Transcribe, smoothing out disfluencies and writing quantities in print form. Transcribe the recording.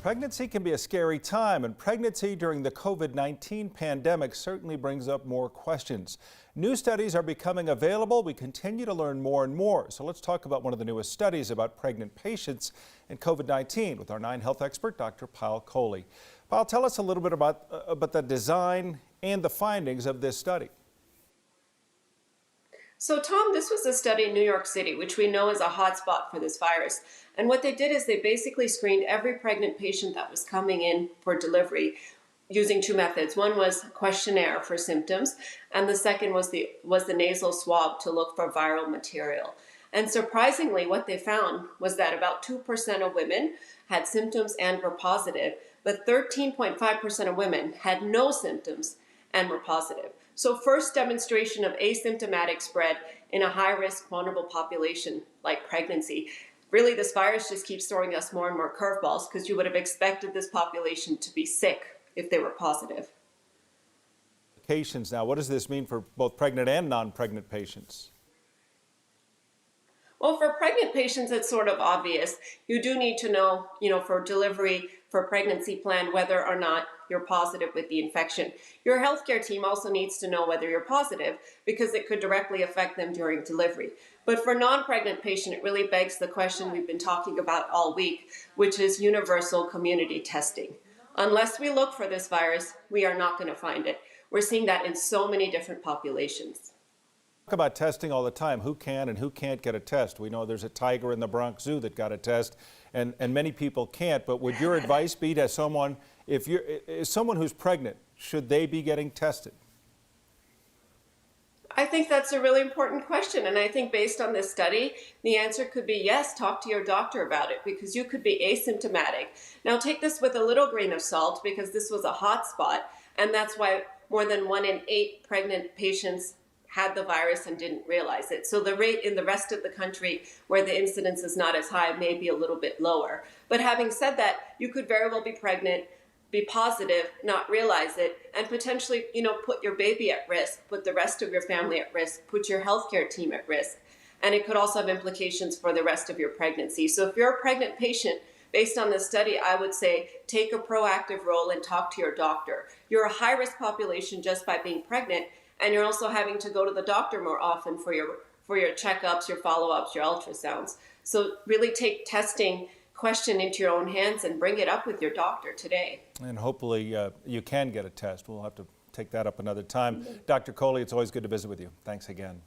Pregnancy can be a scary time, and pregnancy during the COVID-19 pandemic certainly brings up more questions. New studies are becoming available. We continue to learn more and more. So let's talk about one of the newest studies about pregnant patients and COVID-19 with our 9 Health expert, Dr. Payal Kohli. Payal, tell us a little bit about the design and the findings of this study. So Tom, this was a study in New York City, which we know is a hotspot for this virus. And what they did is they basically screened every pregnant patient that was coming in for delivery using 2 methods. One was questionnaire for symptoms, and the second was the nasal swab to look for viral material. And surprisingly, what they found was that about 2% of women had symptoms and were positive, but 13.5% of women had no symptoms and were positive. So first demonstration of asymptomatic spread in a high-risk vulnerable population like pregnancy. Really, this virus just keeps throwing us more and more curveballs because you would have expected this population to be sick if they were positive. Now, what does this mean for both pregnant and non-pregnant patients? Well, for pregnant patients, it's sort of obvious. You do need to know, for delivery, for pregnancy plan, whether or not you're positive with the infection. Your healthcare team also needs to know whether you're positive because it could directly affect them during delivery. But for non-pregnant patient, it really begs the question we've been talking about all week, which is universal community testing. Unless we look for this virus, we are not going to find it. We're seeing that in so many different populations. Talk about testing all the time. Who can and who can't get a test? We know there's a tiger in the Bronx Zoo that got a test, and many people can't. But would your advice be to someone, if someone who's pregnant, should they be getting tested? I think that's a really important question, and I think based on this study, the answer could be yes, talk to your doctor about it, because you could be asymptomatic. Now take this with a little grain of salt, because this was a hot spot, and that's why more than 1 in 8 pregnant patients had the virus and didn't realize it. So the rate in the rest of the country where the incidence is not as high may be a little bit lower. But having said that, you could very well be pregnant, be positive, not realize it, and potentially, put your baby at risk, put the rest of your family at risk, put your healthcare team at risk. And it could also have implications for the rest of your pregnancy. So if you're a pregnant patient, based on this study, I would say take a proactive role and talk to your doctor. You're a high-risk population just by being pregnant, and you're also having to go to the doctor more often for your checkups, your follow-ups, your ultrasounds. So really take testing question into your own hands and bring it up with your doctor today. And hopefully you can get a test. We'll have to take that up another time. Dr. Kohli, it's always good to visit with you. Thanks again.